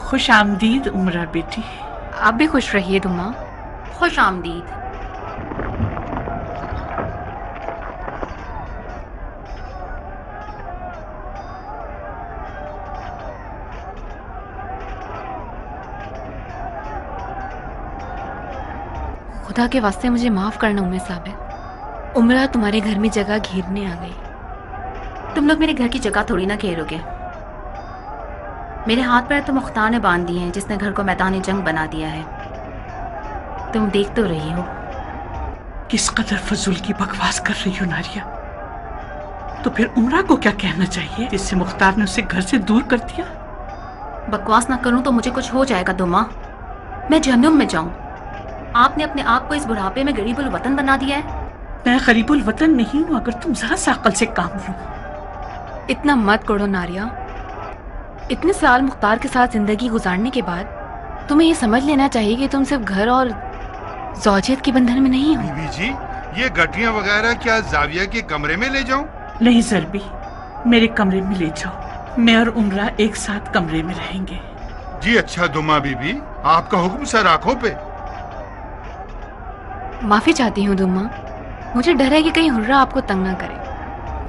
خوش آمدید عمرہ بیٹی. آپ بھی خوش رہیے دما. خوش آمدید. خدا کے واسطے مجھے معاف کرنا ام ثابت. عمرہ تمہارے گھر میں جگہ گھیرنے آ گئی. تم لوگ میرے گھر کی جگہ تھوڑی نہ گھیرو گے. میرے ہاتھ پیر تو مختار نے باندھ دیے ہیں جس نے گھر کو میدان جنگ بنا دیا ہے. تم دیکھ تو رہی ہو. کس قدر فضول کی بکواس کر رہی ہو ناریہ. تو پھر عمرہ کو کیا کہنا چاہیے جس سے مختار نے اسے گھر سے دور کر دیا؟ بکواس نہ کروں تو مجھے کچھ ہو جائے گا دما. میں جہنم میں جاؤں. آپ نے اپنے آپ کو اس بڑھاپے میں غریب الوطن بنا دیا ہے. میں غریب الوطن نہیں ہوں اگر تم ذرا سا عقل سے کام لو. اتنا مت کرو ناریہ. اتنے سال مختار کے ساتھ زندگی گزارنے کے بعد تمہیں یہ سمجھ لینا چاہیے کہ تم صرف گھر اور زوجیت کے بندھن میں نہیں ہو. بیوی جی یہ گٹریاں وغیرہ کیا زاویہ کے کمرے میں لے جاؤں؟ نہیں زربی، میرے کمرے میں لے جاؤ. میں اور عمرہ ایک ساتھ کمرے میں رہیں گے. جی اچھا دما بی بی، آپ کا حکم سر آنکھوں پہ. معافی چاہتی ہوں دما. مجھے ڈر ہے کہ کہیں حرہ آپ کو تنگ نہ کرے.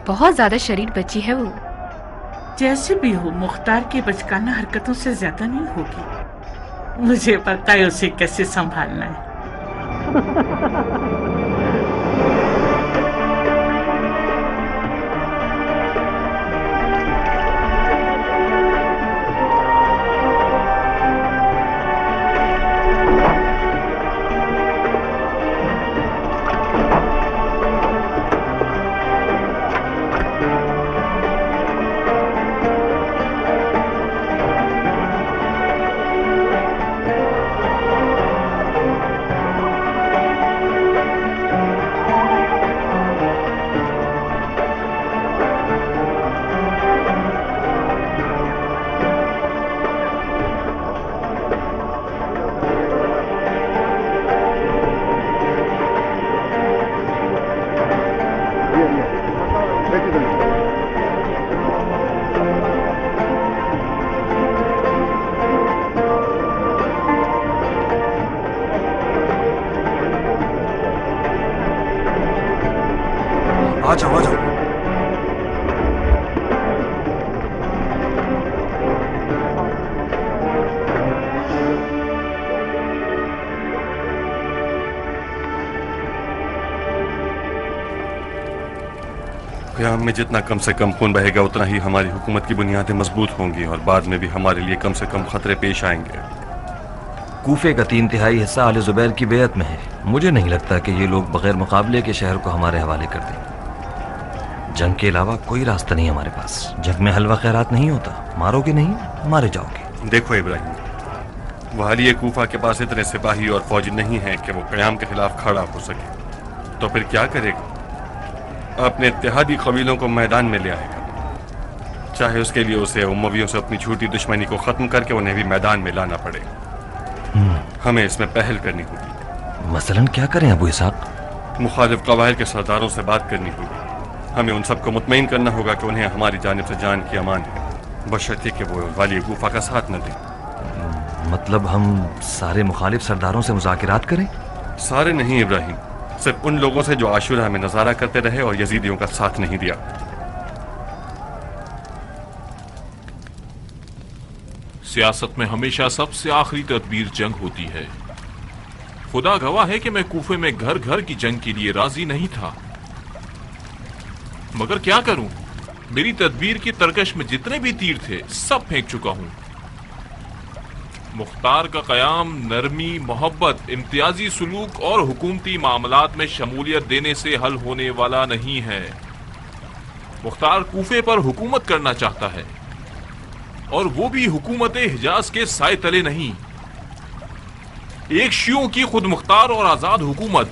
بہت زیادہ شریر بچی ہے وہ. جیسے بھی ہو مختار کی بچکانہ حرکتوں سے زیادہ نہیں ہوگی. مجھے پتا ہے اسے کیسے سنبھالنا ہے. قیام میں جتنا کم سے کم خون بہے گا اتنا ہی ہماری حکومت کی بنیادیں مضبوط ہوں گی اور بعد میں بھی ہمارے لیے کم سے کم خطرے پیش آئیں گے. کوفے کا 3/4 حصہ آل زبیر کی بیعت میں ہے. مجھے نہیں لگتا کہ یہ لوگ بغیر مقابلے کے شہر کو ہمارے حوالے کر دیں. جنگ کے علاوہ کوئی راستہ نہیں ہمارے پاس. جنگ میں حلوہ خیرات نہیں ہوتا. مارو گے نہیں مارے جاؤ گے. دیکھو ابراہیم، والی کوفہ کے پاس اتنے سپاہی اور فوجی نہیں ہیں کہ وہ قیام کے خلاف کھڑا ہو سکے. تو پھر کیا کرے گا؟ اپنے اتحادی قبیلوں کو میدان میں لے آئے گا. چاہے اس کے لیے اسے امویوں سے اپنی جھوٹی دشمنی کو ختم کر کے انہیں بھی میدان میں لانا پڑے. ہمیں اس میں پہل کرنی ہوگی. مثلاً کیا کریں ابو اسحاق؟ مخالف قبائل کے سرداروں سے بات کرنی ہوگی. ہمیں ان سب کو مطمئن کرنا ہوگا کہ انہیں ہماری جانب سے جان کی امان ہے، بشرطے کہ وہ والی کوفہ کا ساتھ نہ دیں. مطلب ہم سارے مخالف سرداروں سے مذاکرات کریں؟ سارے نہیں ابراہیم، صرف ان لوگوں سے جو عاشورہ میں نظارہ کرتے رہے اور یزیدیوں کا ساتھ نہیں دیا. سیاست میں ہمیشہ سب سے آخری تدبیر جنگ ہوتی ہے. خدا گواہ ہے کہ میں کوفے میں گھر گھر کی جنگ کے لیے راضی نہیں تھا، مگر کیا کروں، میری تدبیر کی ترکش میں جتنے بھی تیر تھے سب پھینک چکا ہوں. مختار کا قیام نرمی، محبت، امتیازی سلوک اور حکومتی معاملات میں شمولیت دینے سے حل ہونے والا نہیں ہے. مختار کوفے پر حکومت کرنا چاہتا ہے، اور وہ بھی حکومت حجاز کے سائے تلے نہیں. ایک شیعوں کی خود مختار اور آزاد حکومت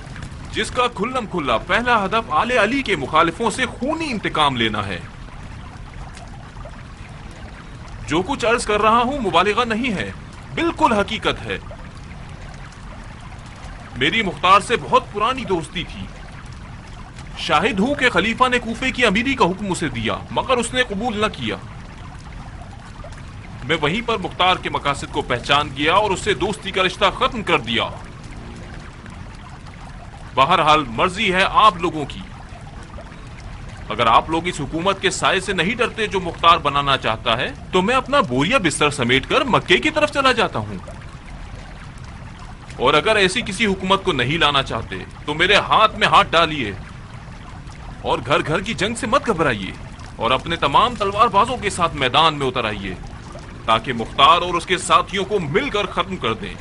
جس کا کھلم کھلا پہلا ہدف آل علی کے مخالفوں سے خونی انتقام لینا ہے. جو کچھ عرض کر رہا ہوں مبالغہ نہیں ہے، بالکل حقیقت ہے. میری مختار سے بہت پرانی دوستی تھی. شاہد ہوں کہ خلیفہ نے کوفے کی امیری کا حکم اسے دیا، مگر اس نے قبول نہ کیا. میں وہیں پر مختار کے مقاصد کو پہچان گیا اور اس سے دوستی کا رشتہ ختم کر دیا۔ بہرحال مرضی ہے آپ لوگوں کی۔ اگر آپ لوگ اس حکومت کے سائے سے نہیں ڈرتے جو مختار بنانا چاہتا ہے تو میں اپنا بوریا بستر سمیٹ کر مکے کی طرف چلا جاتا ہوں، اور اگر ایسی کسی حکومت کو نہیں لانا چاہتے تو میرے ہاتھ میں ہاتھ ڈالیے اور گھر گھر کی جنگ سے مت گھبرائیے اور اپنے تمام تلوار بازوں کے ساتھ میدان میں اتر آئیے تاکہ مختار اور اس کے ساتھیوں کو مل کر ختم کر دیں۔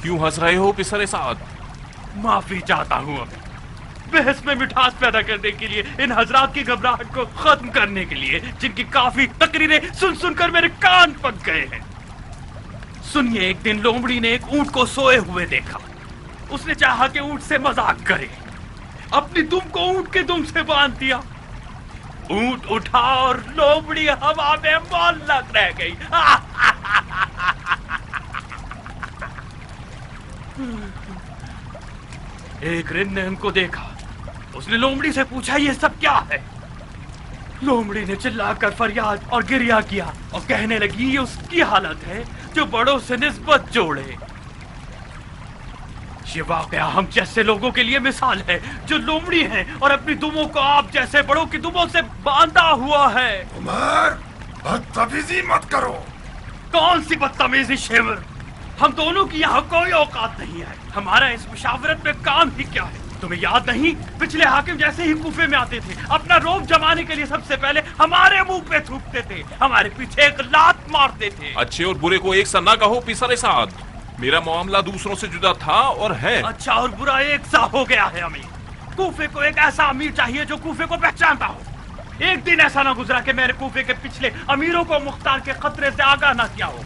کیوں ہنس رہے ہو پسر سعد؟ معافی چاہتا ہوں ابھی، بحث میں مٹھاس پیدا کرنے کے لیے، ان حضرات کی گھبراہٹ کو ختم کرنے کے لیے جن کی کافی تقریریں سن سن کر میرے کان پک گئے ہیں۔ سنیے، ایک دن لومڑی نے ایک اونٹ کو سوئے ہوئے دیکھا۔ اس نے چاہا کہ اونٹ سے مذاق کرے، اپنی دم کو اونٹ کے دم سے باندھ دیا۔ اونٹ اٹھا اور لومڑی ہوا میں معلق رہ گئی۔ ایک رن نے ان کو دیکھا، اس نے لومڑی سے پوچھا یہ سب کیا ہے؟ لومڑی نے چلا کر فریاد اور گریہ کیا اور کہنے لگی یہ اس کی حالت ہے جو بڑوں سے نسبت جوڑے۔ یہ واقعہ ہم جیسے لوگوں کے لیے مثال ہے جو لومڑی ہیں اور اپنی دموں کو آپ جیسے بڑوں کی دموں سے باندھا ہوا ہے۔ عمر، بدتمیزی مت کرو۔ کون سی بدتمیزی شیور؟ ہم دونوں کی یہاں کوئی اوقات نہیں ہے۔ ہمارا اس مشاورت میں کام ہی کیا ہے؟ تمہیں یاد نہیں پچھلے حاکم جیسے ہی کوفے میں آتے تھے اپنا روب جمانے کے لیے سب سے پہلے ہمارے منہ پہ تھوکتے تھے، ہمارے پیچھے ایک لات مارتے تھے۔ اچھے اور برے کو ایک سا نہ کہو پسر سعد، میرا معاملہ دوسروں سے جدا تھا اور ہے۔ اچھا اور برا ایک سا ہو گیا ہے امیر۔ کوفے کو ایک ایسا امیر چاہیے جو کوفے کو پہچانتا ہو۔ ایک دن ایسا نہ گزرا کہ میرے کوفے کے پچھلے امیروں کو مختار کے خطرے سے آگاہ نہ کیا ہو۔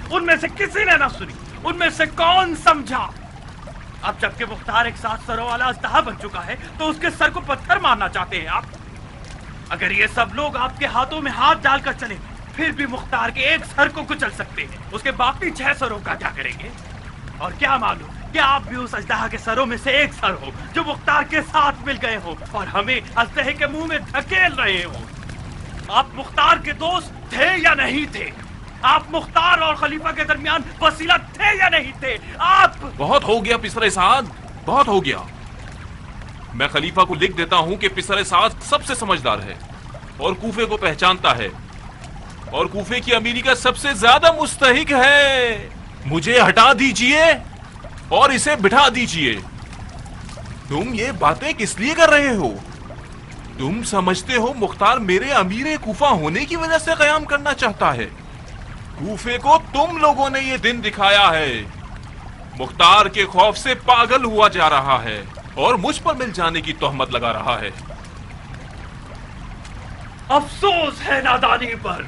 ان میں سے کسی نے نہ سنی، ان میں سے کون سمجھا؟ اب جبکہ مختار ایک 7 سروں والا اژدہا بن چکا ہے تو اس کے سر کو پتھر مارنا چاہتے ہیں آپ؟ اگر یہ سب لوگ آپ کے ہاتھوں میں ہاتھ ڈال کر چلیں پھر بھی مختار کے ایک سر کو کچل سکتے ہیں، اس کے باقی 6 سروں کا کیا کریں گے؟ اور کیا معلوم کہ آپ بھی اس اژدہا کے سروں میں سے ایک سر ہو جو مختار کے ساتھ مل گئے ہو اور ہمیں اژدہے کے منہ میں دھکیل رہے ہو۔ آپ مختار کے دوست تھے یا نہیں تھے؟ آپ مختار اور خلیفہ کے درمیان وسیلہ تھے یا نہیں تھے؟ آپ… بہت ہو گیا پسر سعد، بہت ہو گیا۔ میں خلیفہ کو لکھ دیتا ہوں کہ پسر سعد سب سے سمجھدار ہے اور کوفے کو پہچانتا ہے اور کوفے کی امیری کا سب سے زیادہ مستحق ہے۔ مجھے ہٹا دیجئے اور اسے بٹھا دیجئے۔ تم یہ باتیں کس لیے کر رہے ہو؟ تم سمجھتے ہو مختار میرے امیر کوفہ ہونے کی وجہ سے قیام کرنا چاہتا ہے؟ کوفے کو تم لوگوں نے یہ دن دکھایا ہے۔ مختار کے خوف سے پاگل ہوا جا رہا ہے اور مجھ پر مل جانے کی تہمت لگا رہا ہے۔ افسوس ہے نادانی پر،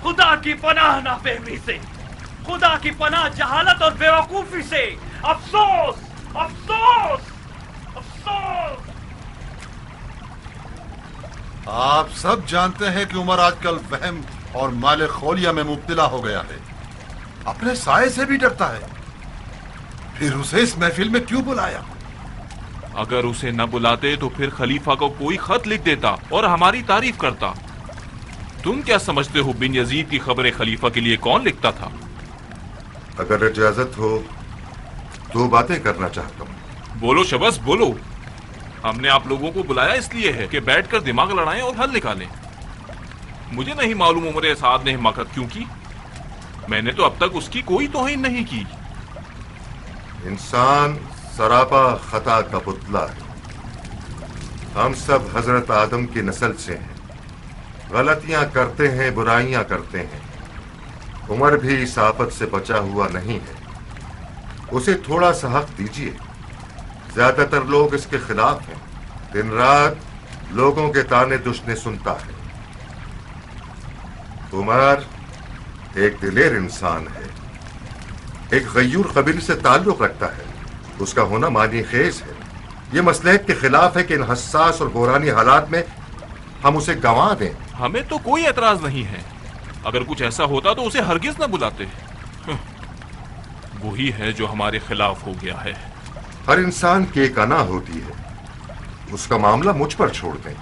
خدا کی پناہ نافہمی سے، خدا کی پناہ جہالت اور بیوقوفی سے۔ افسوس، افسوس، افسوس۔ آپ سب جانتے ہیں کہ عمر آج کل وہم اور مال خولیہ میں مبتلا ہو گیا ہے، اپنے سائے سے بھی ڈرتا ہے، پھر اسے اس محفل میں کیوں بلایا؟ اگر اسے نہ بلاتے تو پھر خلیفہ کو کوئی خط لکھ دیتا اور ہماری تعریف کرتا۔ تم کیا سمجھتے ہو بن یزید کی خبریں خلیفہ کے لیے کون لکھتا تھا؟ اگر اجازت ہو 2 باتیں کرنا چاہتا ہوں۔ بولو شبس بولو۔ ہم نے آپ لوگوں کو بلایا اس لیے ہے کہ بیٹھ کر دماغ لڑائیں اور حل نکالیں۔ مجھے نہیں معلوم عمر سعد نے حماقت کیوں کی، میں نے تو اب تک اس کی کوئی توہین نہیں کی۔ انسان سراپا خطا کا پتلا ہے، ہم سب حضرت آدم کی نسل سے ہیں، غلطیاں کرتے ہیں، برائیاں کرتے ہیں۔ عمر بھی اس آفت سے بچا ہوا نہیں ہے، اسے تھوڑا سا حق دیجیے۔ زیادہ تر لوگ اس کے خلاف ہیں، دن رات لوگوں کے تانے دشنے سنتا ہے۔ عمر ایک دلیر انسان ہے، ایک غیور قبیلے سے تعلق رکھتا ہے، اس کا ہونا معنی خیز ہے۔ یہ مصلحت کے خلاف ہے کہ ان حساس اور بحرانی حالات میں ہم اسے گنوا دیں۔ ہمیں تو کوئی اعتراض نہیں ہے، اگر کچھ ایسا ہوتا تو اسے ہرگز نہ بلاتے۔ وہی ہے جو ہمارے خلاف ہو گیا ہے۔ ہر انسان کی ایک انا ہوتی ہے، اس کا معاملہ مجھ پر چھوڑ دیں۔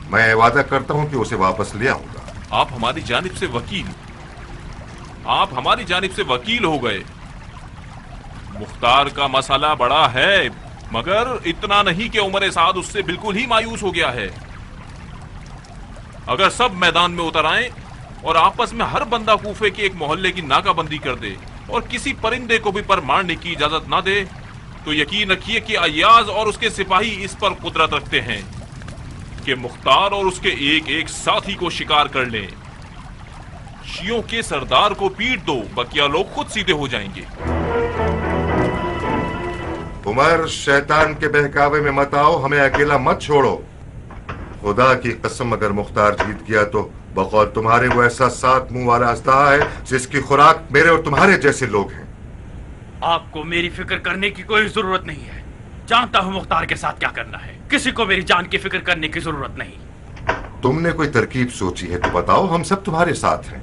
मैं वादा करता हूं कि उसे वापस ले आऊंगा। आप हमारी जानिब से वकील हो गए। मुख्तार का मसला बड़ा है, मगर इतना नहीं कि उमर साद उससे बिल्कुल ही मायूस हो गया है। अगर सब मैदान में उतर आए और आपस में हर बंदा कूफे के एक मोहल्ले की नाकाबंदी कर दे और किसी परिंदे को भी पर मारने की इजाजत ना दे, तो यकीन रखिए कि अय्याज और उसके सिपाही इस पर कुदरत रखते हैं कि मुख्तार और उसके एक एक साथी को शिकार कर लें। शियों के सरदार को पीट दो, बकिया लोग खुद सीधे हो जाएंगे। उमर, शैतान के बहकावे में मत आओ, हमें अकेला मत छोड़ो। खुदा की कसम, अगर मुख्तार जीत गया तो बकौल तुम्हारे वो ऐसा 7 मुंह वाला अस्तहा है जिसकी खुराक मेरे और तुम्हारे जैसे लोग हैं। आपको मेरी फिक्र करने की कोई जरूरत नहीं है। जानता हूं मुख्तार के साथ क्या करना है। किसी को मेरी जान की फिक्र करने की जरूरत नहीं। तुमने कोई तरकीब सोची है तो बताओ, हम सब तुम्हारे साथ हैं।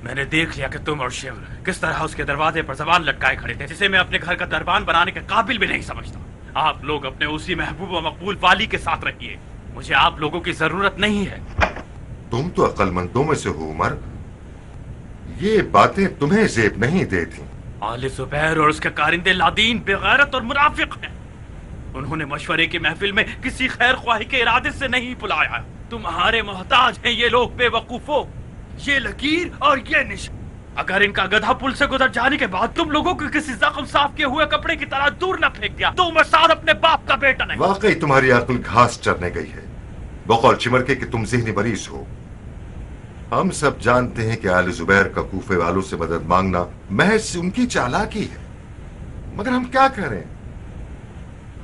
मैंने देख लिया कि तुम और शिव किस तरह उसके दरवाजे पर जबान लटकाए खड़े थे, जिसे मैं अपने घर का दरबान बनाने के काबिल भी नहीं समझता। आप लोग अपने उसी महबूब व मकबूल वाली के साथ रहिए, मुझे आप लोगों की जरूरत नहीं है। तुम तो अक्लमंदों में से हो उमर, ये बातें तुम्हें जेब नहीं देती। आले जुबैर और उसके कारिंदे लादीन बेगैरत और मुनाफिक हैं। उन्होंने मशवरे की महफिल में किसी खैर ख्वाही के इरादे से नहीं बुलाया। तुम्हारे मोहताज हैं ये लोग बेवकूफो, ये लकीर और ये निश। अगर इनका गधा पुल से गुजर जाने के बाद तुम लोगों को किसी जख्म साफ किए हुए कपड़े की तरह दूर न फेंक दिया तो उमर साद अपने बाप का बेटा नहीं। वाकई तुम्हारी अक्ल घास चरने गई है, बकौल चिमर के कि तुम ज़हनी मरीज हो। हम सब जानते हैं कि आले जुबैर का कूफे वालों से मदद मांगना महज उनकी चालाकी है, मगर हम क्या करें?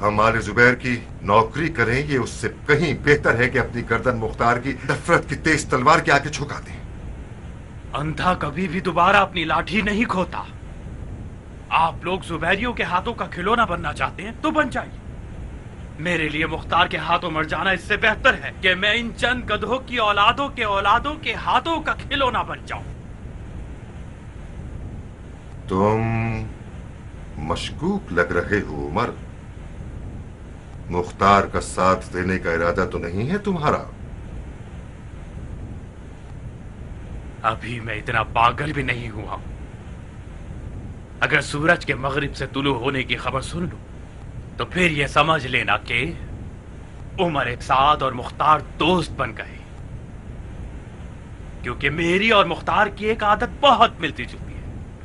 हम आले जुबैर की नौकरी करें, ये उससे कहीं बेहतर है कि अपनी गर्दन मुख्तार की नफरत की तेज तलवार के आगे झुका दें। अंधा कभी भी दोबारा अपनी लाठी नहीं खोता। आप लोग जुबैरियों के हाथों का खिलौना बनना चाहते हैं तो बन जाइए। मेरे लिए मुख्तार के हाथों मर जाना इससे बेहतर है कि मैं इन चंद गधों की औलादों के हाथों का खिलौना बन जाऊं। तुम मशकूक लग रहे हो उमर। मुख्तार का साथ देने का इरादा तो नहीं है तुम्हारा? अभी मैं इतना पागल भी नहीं हुआ। अगर सूरज के मगरिब से तुलू होने की खबर सुन लूं तो फिर यह समझ लेना कि उमर साद और मुख्तार दोस्त बन गए, क्योंकि मेरी और मुख्तार की एक आदत बहुत मिलती जुलती है।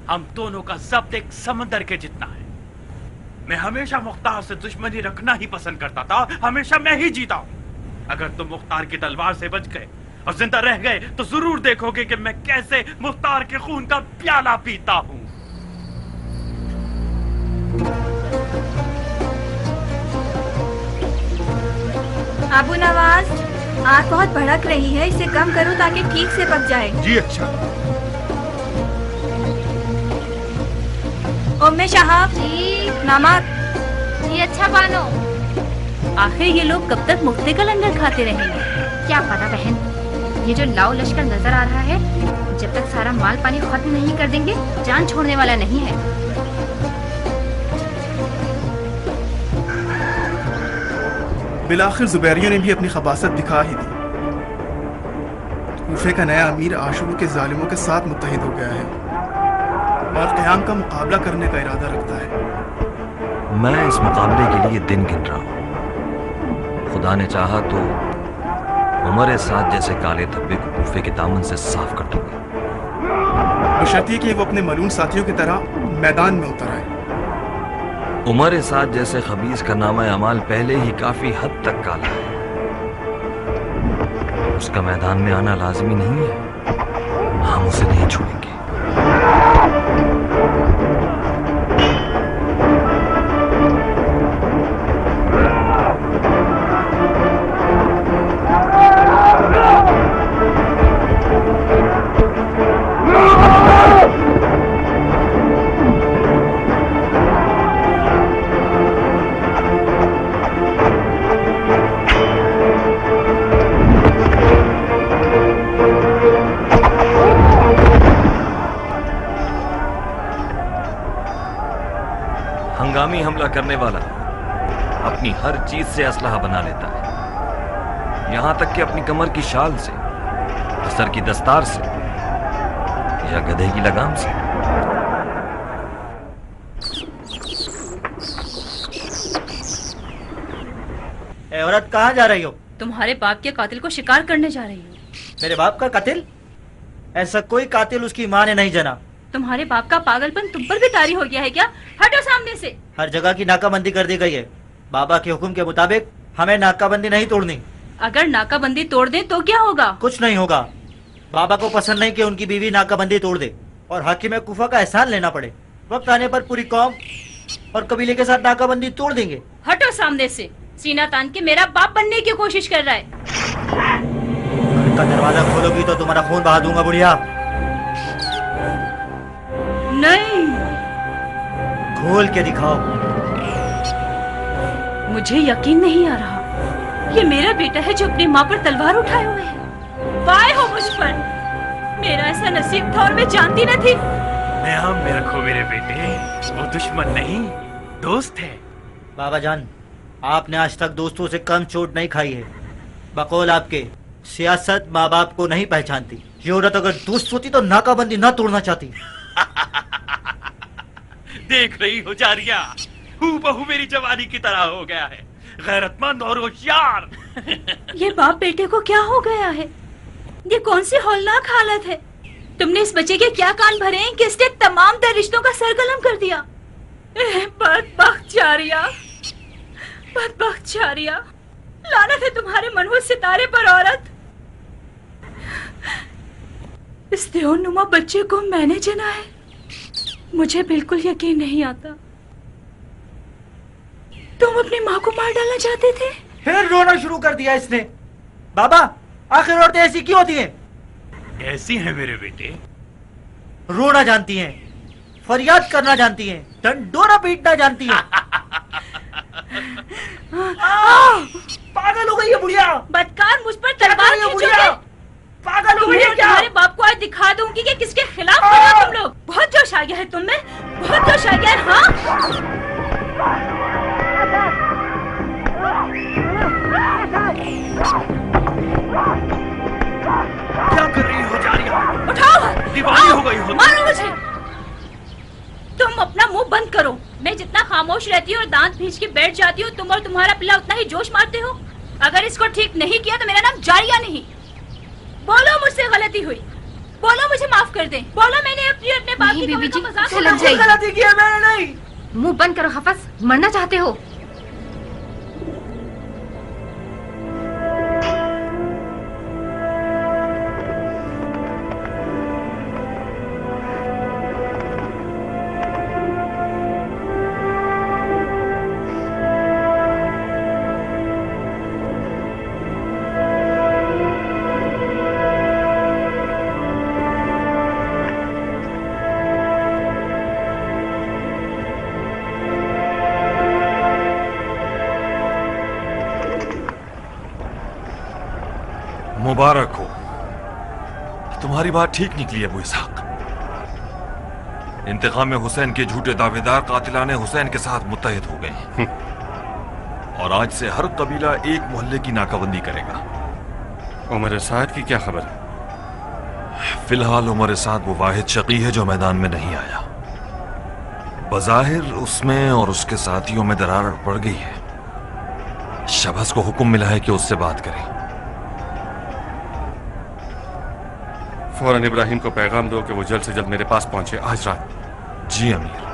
हम दोनों का जब्त एक समंदर के जितना है। मैं हमेशा मुख्तार से दुश्मनी रखना ही पसंद करता था, हमेशा मैं ही जीता हूं। अगर तुम मुख्तार की तलवार से बच गए और जिंदा रह गए तो जरूर देखोगे कि मैं कैसे मुख्तार के खून का प्याला पीता हूं। अबू नवाज, आग बहुत भड़क रही है, इसे कम करो ताकि ठीक से पक जाए। जी अच्छा। उम्मे शहाब जी नमक। जी अच्छा बानो। आखिर ये लोग कब तक मुफ्ते का लंगर खाते रहेंगे? क्या पता बहन, ये जो लाओ लश्कर नजर आ रहा है, जब तक सारा माल पानी खत्म नहीं कर देंगे जान छोड़ने वाला नहीं है। बिलाखिर जुबैरियों ने भी अपनी खबासत दिखा ही दी। कूफे का नया अमीर आशूर के जालिमों के साथ मुत्तहिद हो गया है और क़याम का मुकाबला करने का इरादा रखता है। मैं इस मुकाबले के लिए दिन गिन रहा हूँ। खुदा ने चाहा तो उमर साद जैसे काले धब्बे को कूफे के दामन से साफ कर दूंगा, बशर्ते कि वो अपने मलून साथियों की तरह मैदान में उतर आए। उमर साद जैसे खबीस का नामा अमाल पहले ही काफी हद तक काला है। उसका मैदान में आना लाजमी नहीं है, हम उसे नहीं छोड़ेंगे। हंगामी हमला करने वाला अपनी हर चीज से असलहा बना लेता है, یہاں تک کہ اپنی کمر کی شال سے، سر کی دستار سے، یا گدھے کی لگام سے۔ اے عورت، کہاں جا رہی ہو؟ تمہارے باپ کے قاتل کو شکار کرنے جا رہی ہوں۔ میرے باپ کا قاتل؟ ایسا کوئی قاتل اس کی ماں نے نہیں جنا۔ تمہارے باپ کا پاگل پن تم پر بھی طاری ہو گیا ہے کیا؟ ہٹو سامنے سے۔ ہر جگہ کی ناکہ بندی کر دی گئی ہے، بابا کے حکم کے مطابق ہمیں ناکہ بندی نہیں توڑنی۔ اگر ناکہ بندی توڑ دیں تو کیا ہوگا؟ کچھ نہیں ہوگا۔ بابا کو پسند نہیں کہ ان کی بیوی ناکہ بندی توڑ دے اور حاکم کوفہ کا احسان لینا پڑے۔ وقت آنے پر پوری قوم اور قبیلے کے ساتھ ناکہ بندی توڑ دیں گے۔ ہٹو سامنے سے، سینہ تان کے میرا باپ بننے کی کوشش کر رہا ہے۔ گھر کا دروازہ کھولو گی تو تمہارا خون بہا دوں گا بڑھیا۔ نہیں، کھول کے دکھاؤ۔ مجھے یقین نہیں آ رہا، یہ میرا بیٹا ہے جو اپنی ماں پر تلوار اٹھائے ہوئے ہے۔ وائے ہو مجھ پر، میرا ایسا نصیب تھا اور میں جانتی نہ تھی۔ نیام میں رکھو میرے بیٹے، وہ دشمن نہیں دوست ہے۔ بابا جان، آپ نے آج تک دوستوں سے کم چوٹ نہیں کھائی ہے۔ بقول آپ کے، سیاست ماں باپ کو نہیں پہچانتی۔ یہ عورت اگر دوست ہوتی تو ناکہ بندی نہ توڑنا چاہتی۔ دیکھ رہی ہو جاریہ، ہو بہو میری جوانی کی طرح ہو گیا ہے، غیرت مند اور ہوشیار۔ یہ باپ بیٹے کو کیا ہو گیا ہے؟ یہ کون سی ہولناک حالت ہے؟ تم نے اس بچے کے کیا کان بھرے ہیں کہ اس نے تمام تر رشتوں کا سرقلم کر دیا؟ بدبخت جاریہ، بدبخت جاریہ، لعنت ہے تمہارے منحوس ستارے پر عورت۔ اس دیو نما بچے کو میں نے جنا ہے، مجھے بالکل یقین نہیں آتا۔ تم اپنی ماں کو مار ڈالنا چاہتے تھے؟ پھر رونا شروع کر دیا اس نے۔ بابا، آخر عورتیں ایسی کیوں ہوتی ہیں؟ ایسی ہیں میرے بیٹے، رونا جانتی ہیں، فریاد کرنا جانتی ہیں، ڈنڈورا پیٹنا جانتی ہیں۔ پاگل ہو گئی ہے بڑھیا، بدکار، مجھ پر تلوار کھینچوگے؟ پاگل ہو گئی ہے کیا؟ تمہارے باپ کو آج دکھا دوں گی کہ کس کے خلاف ہو تم لوگ۔ بہت جوش آ گیا ہے تم میں، بہت جوش آ گیا ہے۔ ہاں، کیا کر رہی ہو جاریہ؟ اٹھاؤ، دیوانی ہو گئی ہو، مارو مجھے۔ تم اپنا منہ بند کرو۔ میں جتنا خاموش رہتی ہوں اور دانت بھیج کے بیٹھ جاتی ہوں، تم اور تمہارا پلا اتنا ہی جوش مارتے ہو۔ اگر اس کو ٹھیک نہیں کیا تو میرا نام جاریہ نہیں۔ بولو مجھ سے غلطی ہوئی، بولو مجھے معاف کر دیں، بولو میں نے اپنے باپ کی بیوی جی، غلطی کی ہے میں نے نہیں۔ منہ بند کرو حفظ، مرنا چاہتے ہو؟ مبارک ہو، تمہاری بات ٹھیک نکلی ابو اسحاق۔ انتقام حسین کے جھوٹے دعوے دار قاتلان حسین کے ساتھ متحد ہو گئے ہیں، اور آج سے ہر قبیلہ ایک محلے کی ناکہ بندی کرے گا۔ عمر سعد کی کیا خبر؟ فی الحال عمر سعد وہ واحد شقی ہے جو میدان میں نہیں آیا۔ بظاہر اس میں اور اس کے ساتھیوں میں دراڑ پڑ گئی ہے۔ شبز کو حکم ملا ہے کہ اس سے بات کریں۔ فوراً ابراہیم کو پیغام دو کہ وہ جلد سے جلد میرے پاس پہنچے آج رات۔ جی امیر۔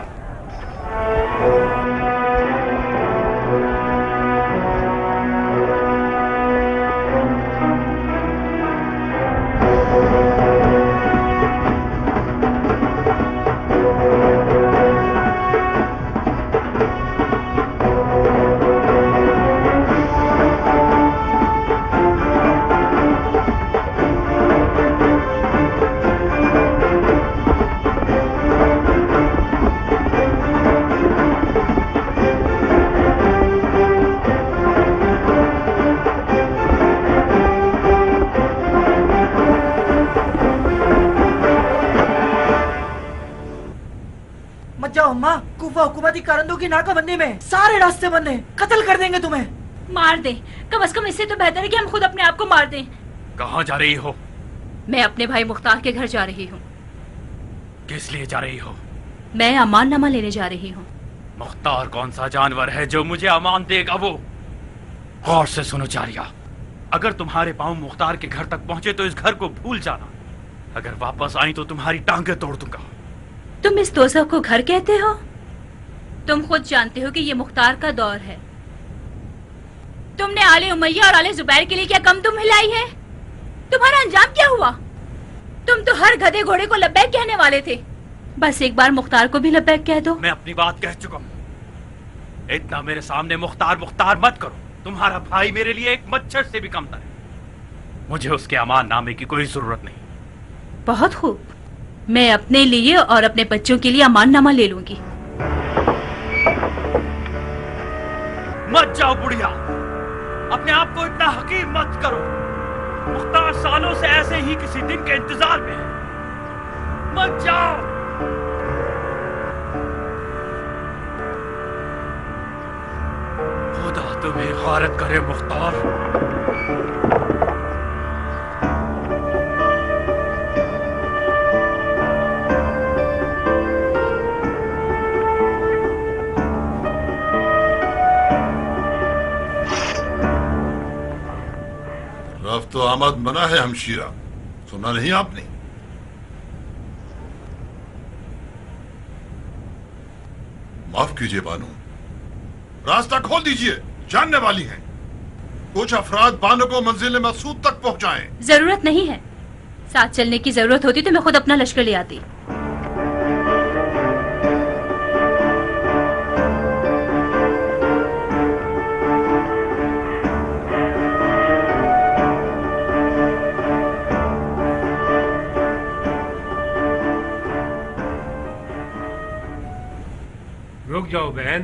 حکومتی کارندوں کی ناکہ بندی میں سارے راستے بند ہیں، قتل کر دیں گے تمہیں۔ मार दें। कम से कम इससे तो बेहतर है कि हम खुद अपने आप को मार दें। कहाँ जा रही हो? मैं अपने भाई मुख्तार के घर जा रही हूँ। किस लिए जा रही हो? मैं अमाननामा लेने जा रही हूँ। मुख्तार कौन सा जानवर है जो मुझे अमान देगा? वो गौर से सुनो जारिया, अगर तुम्हारे पाँव मुख्तार के घर तक पहुंचे तो इस घर को भूल जाना। अगर वापस आई तो तुम्हारी टांगे तोड़ दूंगा। तुम इस दोज़ख को घर कहते हो? तुम खुद जानते हो कि ये मुख्तार का दौर है। तुमने आले उमैया और आले जुबैर के लिए क्या कम तुम हिलाई है? तुम्हारा अंजाम क्या हुआ? तुम तो हर गधे घोड़े को लब्बैक कहने वाले थे। बस एक बार मुख्तार को भी लब्बैक कह दो। मैं अपनी बात कह चुका हूँ। इतना मेरे सामने मुख्तार मुख्तार मत करो। तुम्हारा भाई मेरे लिए एक मच्छर से भी कमतर है। मुझे उसके अमान नामे की कोई जरूरत नहीं। बहुत खूब, मैं अपने लिए और अपने बच्चों के लिए अमाननामा ले लूंगी। मत जाओ बुढ़िया, अपने आप को इतना हकीर मत करो। मुख्तार सालों से ऐसे ही किसी दिन के इंतजार में है। मत जाओ। खुदा तुम्हें गारत करे मुख्तार। रफ्त आमद मना है हमशीरा, सुना नहीं आपने? माफ कीजिए बानो, रास्ता खोल दीजिए, जानने वाली हैं। कुछ अफराद बानो को मंजिल मकसूद तक पहुंचाएं। जरूरत नहीं है। साथ चलने की जरूरत होती तो मैं खुद अपना लश्कर ले आती। रुक जाओ बहन,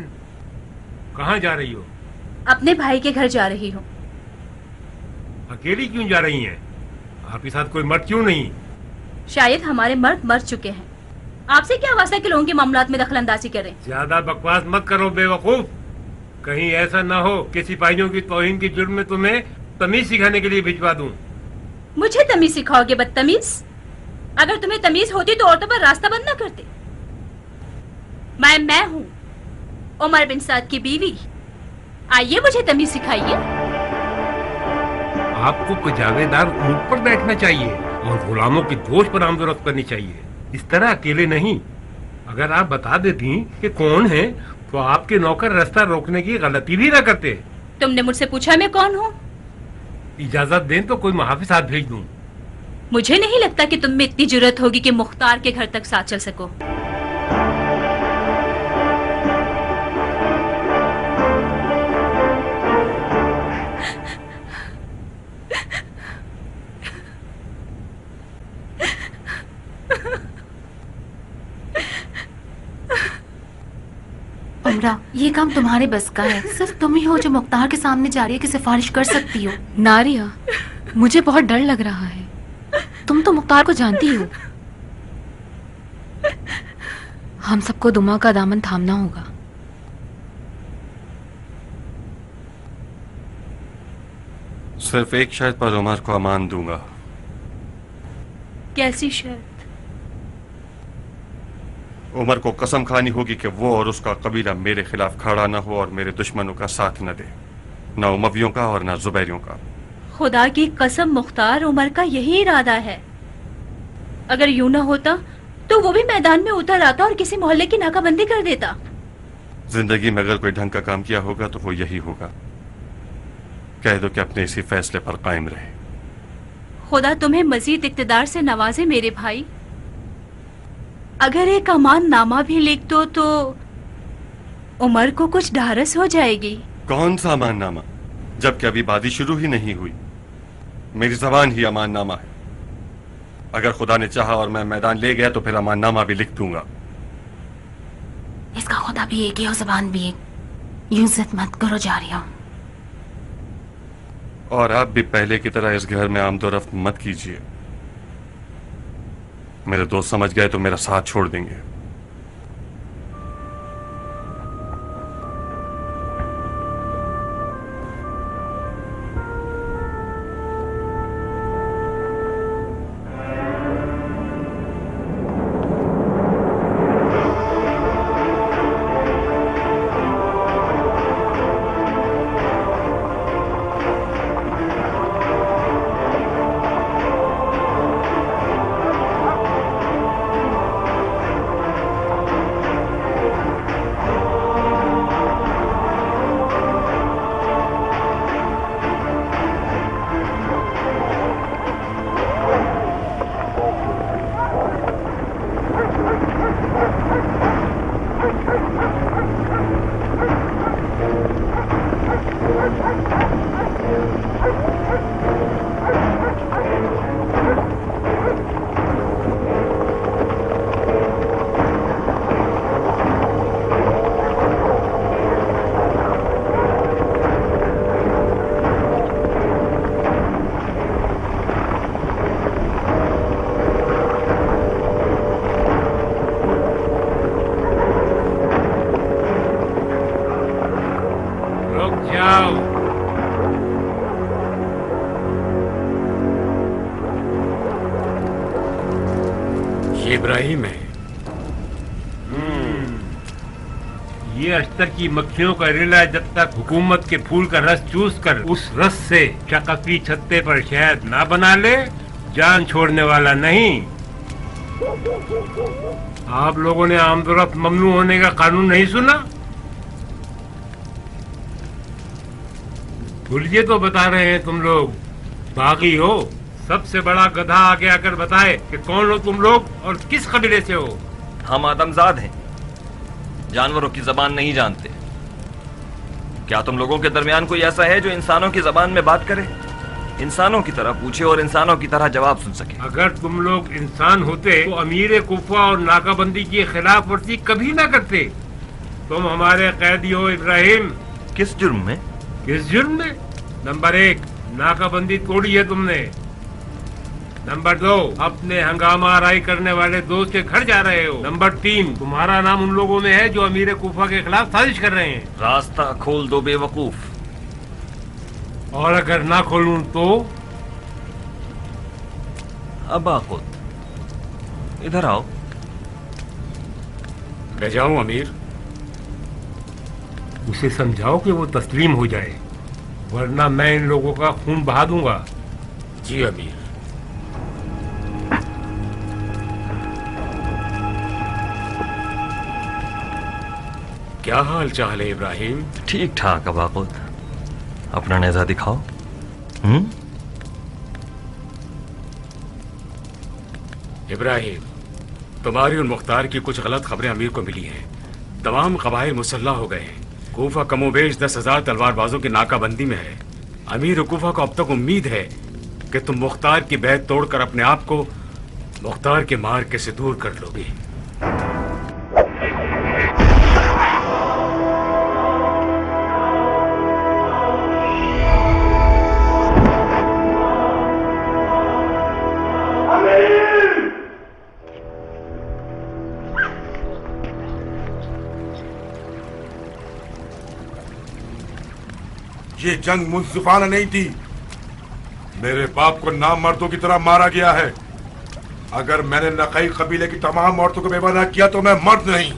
कहाँ जा रही हो? अपने भाई के घर जा रही हूँ। अकेली क्यों जा रही हैं? आपके साथ कोई मर्द क्यों नहीं? शायद हमारे मर्द मर चुके हैं। आपसे क्या वास्ता कि लोगों के मामलात में दखल अंदाजी करें? ज्यादा बकवास मत करो बेवकूफ। कहीं ऐसा ना हो कि सिपाहियों की तौहीन की जुर्म में तुम्हें तमीज सिखाने के लिए भिजवा दूं। मुझे तमीज सिखाओगे बदतमीज? अगर तुम्हें तमीज होती तो औरतों पर रास्ता बंद न करते। मैं हूँ उमर बिन साद की बीवी। आइए मुझे तमीज सिखाइए। आपको कजावेदार ऊंट पर बैठना चाहिए और गुलामों की दोष पर आमदोरफ्त करनी चाहिए। इस तरह अकेले नहीं। अगर आप बता देती कि कौन है तो आपके नौकर रास्ता रोकने की गलती भी ना करते। तुमने मुझसे पूछा मैं कौन हूँ? इजाजत दें तो कोई महाफिज साथ भेज दूं। मुझे नहीं लगता कि तुम में इतनी जुर्रत होगी कि मुख्तार के घर तक साथ चल सको। उमरा, ये काम तुम्हारे बस का है। सिर्फ तुम ही हो जो मुख्तार के सामने जारिया की सिफारिश कर सकती हो। नारिया, मुझे बहुत डर लग रहा है। तुम तो मुख्तार को जानती हो। हम सबको दुमा का दामन थामना होगा। सिर्फ एक शर्त पर उमर को अमान दूंगा। कैसी शर्त? उमर को कसम खानी होगी कि वो और उसका कबीला मेरे खिलाफ खड़ा न हो और मेरे दुश्मनों का साथ न दे, न उमवियों का और न जुबैरियों का। खुदा की कसम मुख्तार, उमर का यही इरादा है। अगर यूं न होता तो वो भी मैदान में उतर आता और किसी मोहल्ले की नाकाबंदी कर देता। जिंदगी में अगर कोई ढंग का काम किया होगा तो वो यही होगा। कह दो कि अपने इसी फैसले पर कायम रहे। खुदा तुम्हें मजीद इक्तदार से नवाजे मेरे भाई। अगर एक अमान नामा भी लिख दो तो उमर को कुछ ढारस हो जाएगी। कौन सा अमान नामा, जबकि अभी बादी शुरू ही नहीं हुई। मेरी जबान ही अमान नामा है। अगर खुदा ने चाहा और मैं मैदान ले गया तो फिर अमान नामा भी लिख दूंगा। इसका खुदा भी एक है और जबान भी एक। यूं जिद मत करो जारिया। और आप भी पहले की तरह इस घर में आमदोरफ्त मत कीजिए। मेरे दोस्त समझ गए तो मेरा साथ छोड़ देंगे। ये इब्राहिम है। ये अख्तर की मक्खियों का रिला जब तक हुकूमत के फूल का रस चूस कर उस रस से शक्की छत्ते पर शहद ना बना ले, जान छोड़ने वाला नहीं। आप लोगों ने आमदोरफ्त ममनू होने का कानून नहीं सुना? भूलिए तो बता रहे हैं तुम लोग बागी हो। सबसे बड़ा गधा आगे आकर बताए कि कौन हो तुम लोग और किस कबीले से हो। हम आदमजाद हैं, जानवरों की जबान नहीं जानते। क्या तुम लोगों के दरमियान कोई ऐसा है जो इंसानों की जबान में बात करे, इंसानों की तरह पूछे और इंसानों की तरह जवाब सुन सके? अगर तुम लोग इंसान होते तो अमीर कुफा और नाकाबंदी की खिलाफ वर्जी कभी ना करते। तुम हमारे कैदी हो इब्राहिम। किस जुर्म में? किस जुर्म में? नंबर 1, नाकाबंदी तोड़ी है तुमने। नंबर 2, अपने हंगामा आराई करने वाले दोस्त के घर जा रहे हो। नंबर 3, तुम्हारा नाम उन लोगों में है जो अमीर कुफा के खिलाफ साजिश कर रहे हैं। रास्ता खोल दो बेवकूफ। और अगर ना खोलूं तो? अब खुद इधर आओ। ले जाऊं अमीर? उसे समझाओ कि वो तस्लीम हो जाए, वरना मैं इन लोगों का खून बहा दूंगा। जी अमीर। क्या हाल चाल है इब्राहिम? ठीक ठाक अबाकुत। अपना नेज़ा दिखाओ। इब्राहिम, तुम्हारी और मुख्तार की कुछ गलत खबरें अमीर को मिली हैं। तमाम कबाइल मुसल्ला हो गए हैं। कूफा कमोबेश 10,000 तलवारबाजों की नाकाबंदी में है। अमीर कूफा को अब तक उम्मीद है कि तुम मुख्तार की बैत तोड़कर अपने आप को मुख्तार के मार्के से दूर कर लोगे। ये जंग मुंसिफाना नहीं थी। मेरे बाप को नाम मर्दों की तरह मारा गया है। अगर मैंने नकई कबीले की तमाम औरतों को बेपनाह किया तो मैं मर्द नहीं।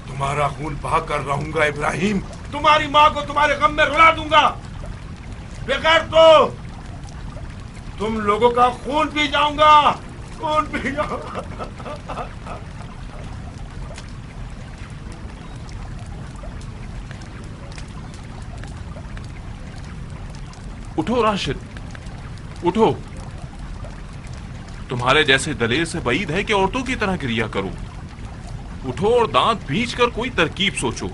तुम्हारा खून बहा कर रहूंगा इब्राहिम। तुम्हारी माँ को तुम्हारे गम में रुला दूंगा। बगैर तो तुम लोगों का खून पी जाऊंगा। खून पी जाऊंगा। उठो राशिद, उठो। तुम्हारे जैसे दलेर से बईद है कि औरतों की तरह क्रिया करूं। उठो और दांत भींच कर कोई तरकीब सोचो।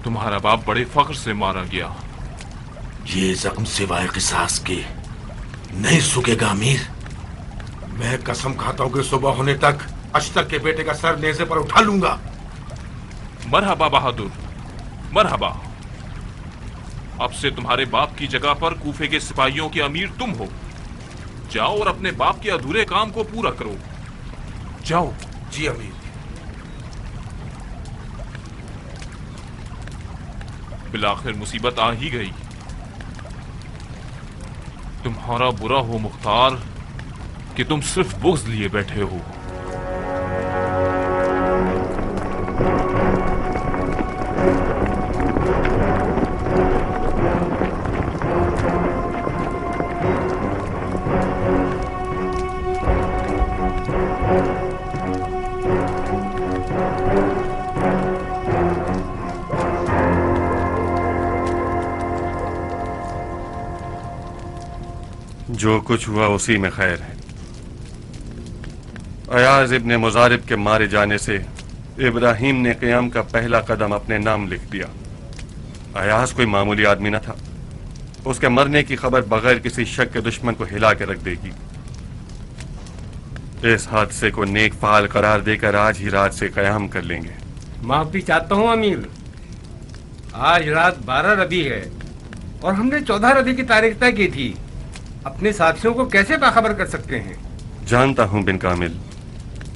तुम्हारा बाप बड़े फख्र से मारा गया। ये जख्म सिवाय किसास के नहीं सूखेगा अमीर। मैं कसम खाता हूं कि सुबह होने तक अश्तर के बेटे का सर नेज़े पर उठा लूंगा। मरहबा बहादुर, मरहबा। अब से तुम्हारे बाप की जगह पर कूफे के सिपाहियों के अमीर तुम हो। जाओ और अपने बाप के अधूरे काम को पूरा करो। जाओ। जी अमीर। बिलाखिर मुसीबत आ ही गई। तुम्हारा बुरा हो मुख्तार कि तुम सिर्फ बुग़्ज़ लिए बैठे हो। जो कुछ हुआ उसी में खैर है। अयाज इब्ने मुजारिब के मारे जाने से इब्राहिम ने क़याम का पहला कदम अपने नाम लिख दिया। अयाज कोई मामूली आदमी न था। उसके मरने की खबर बगैर किसी शक के दुश्मन को हिला के रख देगी। इस हादसे को नेक फाल करार देकर आज ही रात से क़याम कर लेंगे। माफी चाहता हूँ अमीर। आज रात 12 रबी है और हमने 14 रबी की तारीख तय की थी। अपने साथियों को कैसे बाखबर कर सकते हैं? जानता हूं बिन कामिल,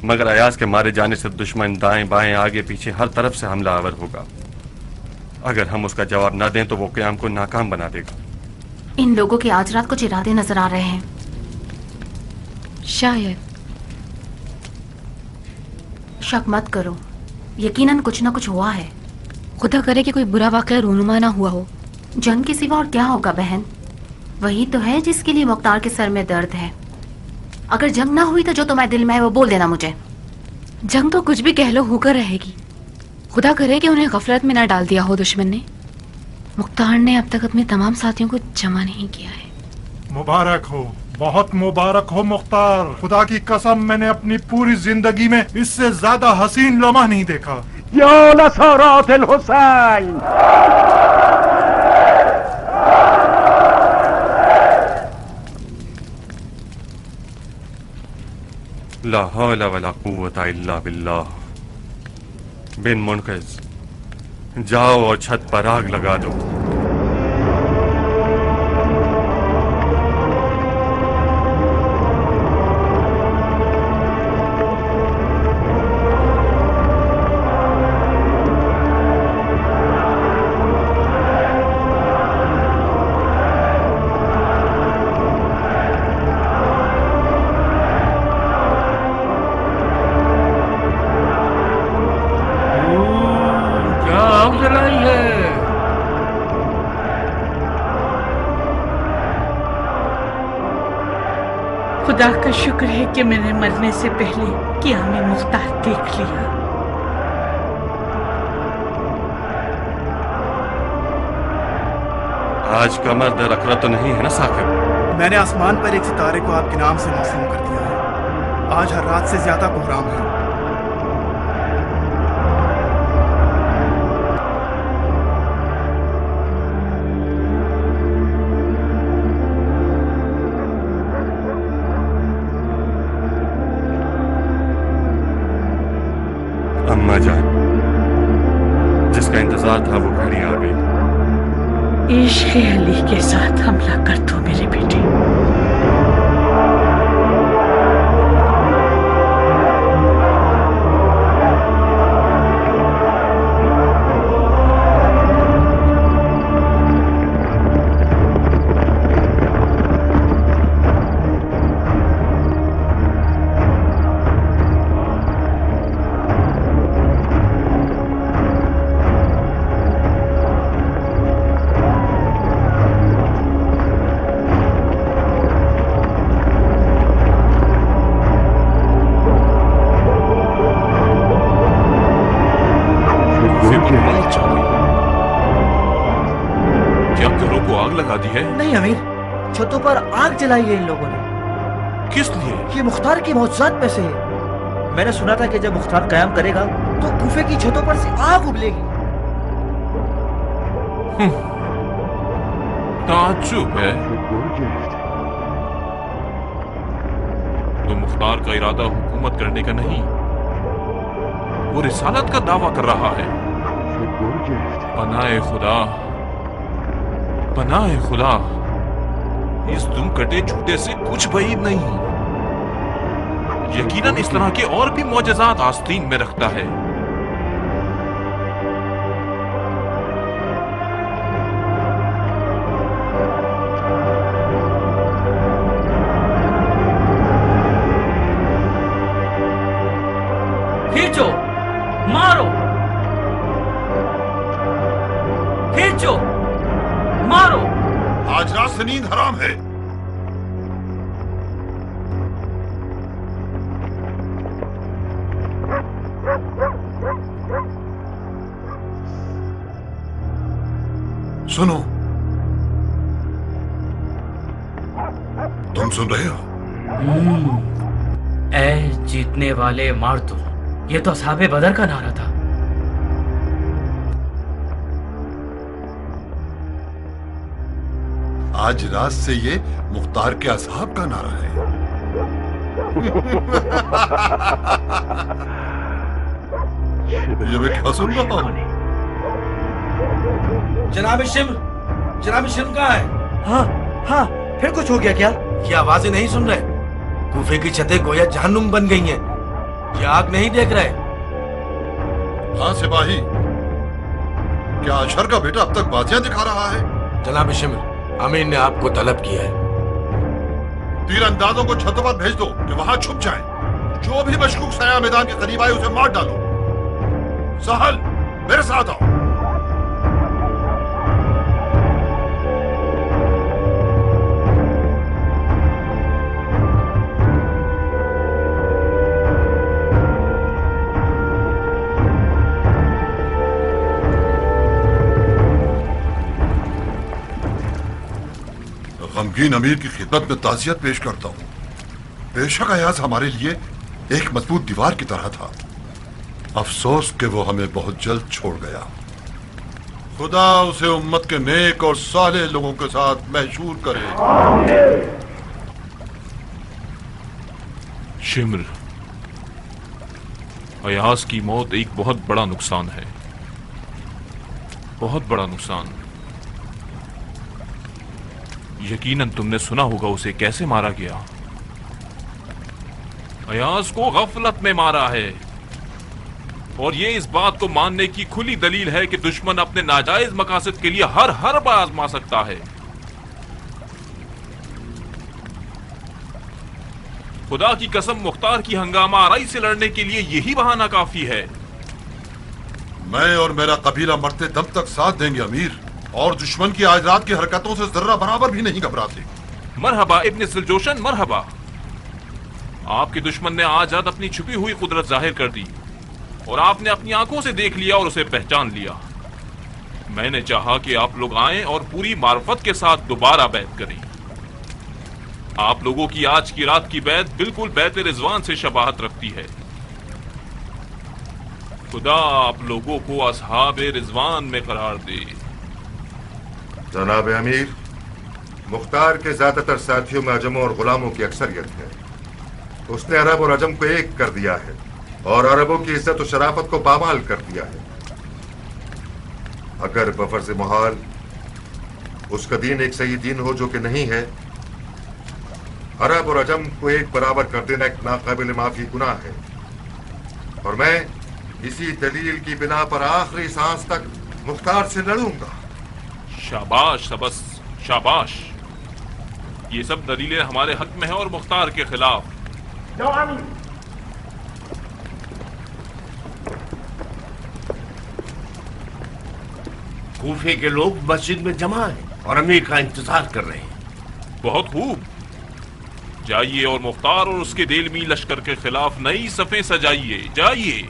मगर अयाज के मारे जाने से दुश्मन दाएं बाएं आगे पीछे हर तरफ से हमला आवर होगा। अगर हम उसका जवाब न दें तो वो क़याम को नाकाम बना देगा। इन लोगों के आज रात कुछ इरादे नजर आ रहे हैं। शायद। शक मत करो, यकीनन कुछ ना कुछ हुआ है। खुदा करे कि कोई बुरा वाक़या रूनुमा ना हुआ हो। जंग के सिवा और क्या होगा बहन? वही तो है जिसके लिए मुख्तार के सर में दर्द है। अगर जंग ना हुई तो जो तुम्हारे दिल में है वो बोल देना मुझे। जंग तो कुछ भी कह लो होकर रहेगी। खुदा करे कि उन्हें गफलत में ना डाल दिया हो दुश्मन ने। मुख्तार ने अब तक अपने तमाम साथियों को जमा नहीं किया है। मुबारक हो, बहुत मुबारक हो मुख्तार। खुदा की कसम मैंने अपनी पूरी जिंदगी में इससे ज्यादा हसीन लम्हा नहीं देखा। या नसरात अल हुसैन। ला हौला वला कुव्वता इल्ला बिल्लाह। बिन मुनक़िज़, जाओ और छत पर आग लगा दो। खुदा का शुक्र है कि मैंने मरने से पहले क़ियाम मुख्तार देख लिया। आज कमर दर अकरा तो नहीं है ना साकिब? मैंने आसमान पर एक सितारे को आपके नाम से मौसूम कर दिया है। आज हर रात से ज्यादा कोहराम है। अम्मा जान, जिसका इंतजार था वो घड़ी आ गई। इश्क़ अली के साथ हमला कर दो मेरे बेटे। नहीं अमीर, छतों पर आग जलाई है इन लोगों ने। किस लिए? ये मुख्तार की मौजूदात में से है। मैंने सुना था कि जब मुख्तार कयाम करेगा तो कूफे की छतों पर से आग उबलेगी। ताज्जुब है। तो मुख्तार का इरादा हुकूमत करने का नहीं, वो रिसालत का दावा कर रहा है। पनाए खुदा, पनाए खुदा, इस दुम कटे झूठे से कुछ बईद नहीं। यकीनन इस तरह के और भी मौजज़ात आस्तीन में रखता है। खींचो, मारो, खींचो, मारो। आज रात से नींद हराम है। सुनो, तुम सुन रहे हो? ऐ जीतने वाले मार दो, ये तो असहाबे बदर का नारा था। आज रात से ये मुख्तार के असहाब का नारा है। ये मैं क्या सुन रहा हूँ? जनाब शिम्र, जनाब शिम्र कहाँ है? हाँ हाँ, फिर कुछ हो गया क्या? ये आवाजें नहीं सुन रहे? कूफे की छतें गोया जहन्नुम बन गई हैं। ये आग नहीं देख रहे? हाँ सिपाही, क्या अशर का बेटा अब तक बाजियां दिखा रहा है? जनाब शिम्र, अमीर ने आपको तलब किया है। तीर अंदाजों को छतों पर भेज दो कि वहां छुप जाएं। जो भी मशकूक साया मैदान के करीब आए उसे मार डालो। सहल, मेरे साथ आओ। गमगीन अमीर की खिदमत में ताज़ियत पेश करता हूँ। बेशक अयाज हमारे लिए एक मजबूत दीवार की तरह था। अफसोस कि वो हमें बहुत जल्द छोड़ गया। खुदा उसे उम्मत के नेक और साले लोगों के साथ महशूर करे। शिम्र, अयाज की मौत एक बहुत बड़ा नुकसान है, बहुत बड़ा नुकसान। यकीनन तुमने सुना होगा उसे कैसे मारा गया। अयाज को गफलत में मारा है, और ये इस बात को मानने की खुली दलील है कि दुश्मन अपने नाजायज मकासद के लिए हर बार आजमा सकता है। खुदा की कसम, मुख्तार की हंगामा आराई से लड़ने के लिए यही बहाना काफी है। मैं और मेरा कबीला मरते दम तक साथ देंगे अमीर, और दुश्मन की आज रात की हरकतों से जर्रा बराबर भी नहीं घबराते। मरहबा इब्न ज़ुलजोशन, मरहबा। आपके दुश्मन ने आज रात अपनी छुपी हुई कुदरत जाहिर कर दी, और आपने अपनी आंखों से देख लिया और उसे पहचान लिया। मैंने चाहा कि आप लोग आएं और पूरी मार्फत के साथ दोबारा बैत करें। आप लोगों की आज की रात की बैत बिल्कुल बैत रिजवान से शबाहत रखती है। खुदा आप लोगों को असहाब रिजवान में करार दे। जनाब अमीर, मुख्तार के ज्यादातर साथियों में अजमों और गुलामों की अक्सरियत है। उसने अरब और अजम को एक कर दिया है, और अरबों की इज्जत और शराफत को पामाल कर दिया है। अगर बफर्ज मुहाल उसका दीन एक सही दीन हो जो कि नहीं है, अरब और अजम को एक बराबर कर देना एक नाकाबिल माफी गुनाह है। और मैं इसी दलील की बिना पर आखिरी सांस तक मुख्तार से लड़ूंगा। शाबाश सबस, शाबाश। ये सब दलीलें हमारे हक में है और मुख्तार के खिलाफ। कूफे के लोग मस्जिद में जमा हैं और अमीर का इंतजार कर रहे हैं। बहुत खूब, जाइए और मुख्तार और उसके देलमी लश्कर के खिलाफ नई सफ़ें सजाइए। जाइए।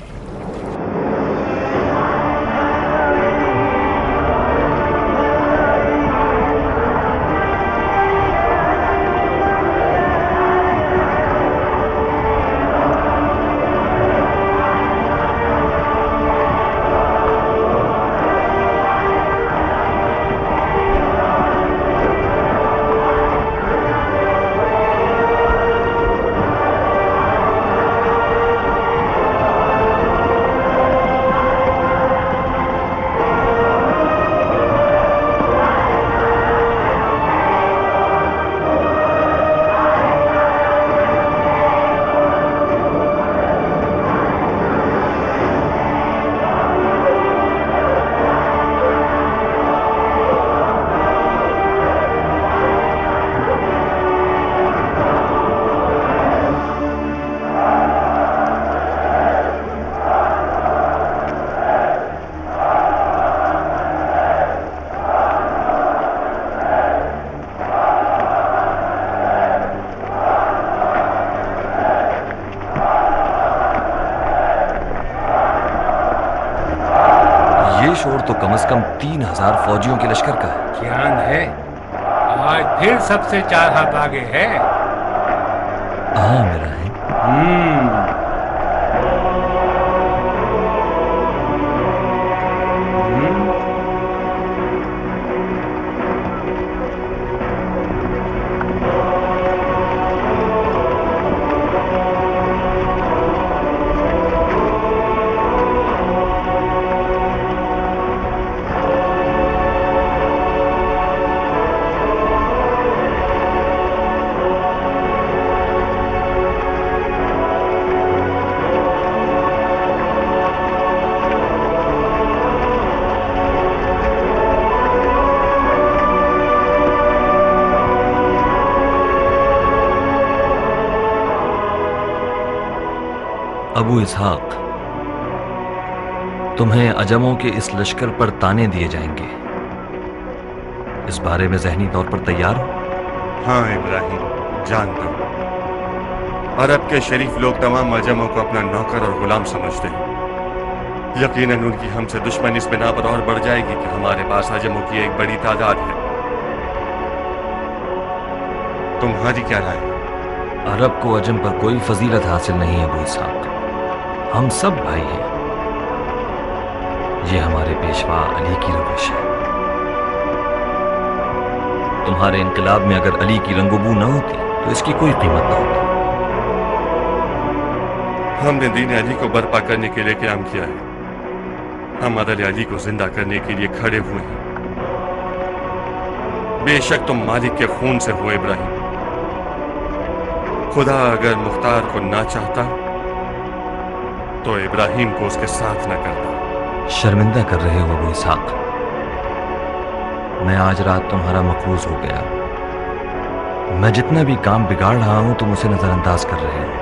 शोर तो कम से कम 3000 फौजियों के लश्कर का है। ज्ञान है, आज फिर सबसे 4 हाथ आगे है। हाँ मेरा है। ابو اسحاق، تمہیں عجموں کے اس لشکر پر تانے دیے جائیں گے، اس بارے میں ذہنی طور پر تیار ہو؟ ہاں ابراہیم، جانتا ہوں۔ عرب کے شریف لوگ تمام عجموں کو اپنا نوکر اور غلام سمجھتے ہیں۔ یقیناً ان کی ہم سے دشمنی اس بنا پر اور بڑھ جائے گی کہ ہمارے پاس عجموں کی ایک بڑی تعداد ہے۔ تمہاری کیا رائے ہے؟ عرب کو عجم پر کوئی فضیلت حاصل نہیں ہے ابو اسحاق، ہم سب بھائی ہیں۔ یہ ہمارے پیشوا علی کی روش ہے۔ تمہارے انقلاب میں اگر علی کی رنگ و بو نہ ہوتی تو اس کی کوئی قیمت نہ ہوتی۔ ہم نے دین علی کو برپا کرنے کے لیے قیام کیا ہے، ہم عدل علی کو زندہ کرنے کے لیے کھڑے ہوئے ہیں۔ بے شک تم مالک کے خون سے ہو ابراہیم، خدا اگر مختار کو نہ چاہتا تو ابراہیم کو اس کے ساتھ نہ کرتا۔ شرمندہ کر رہے ہو ابو اسحاق، میں آج رات تمہارا مقروض ہو گیا۔ میں جتنا بھی کام بگاڑ رہا ہوں تم اسے نظر انداز کر رہے ہو۔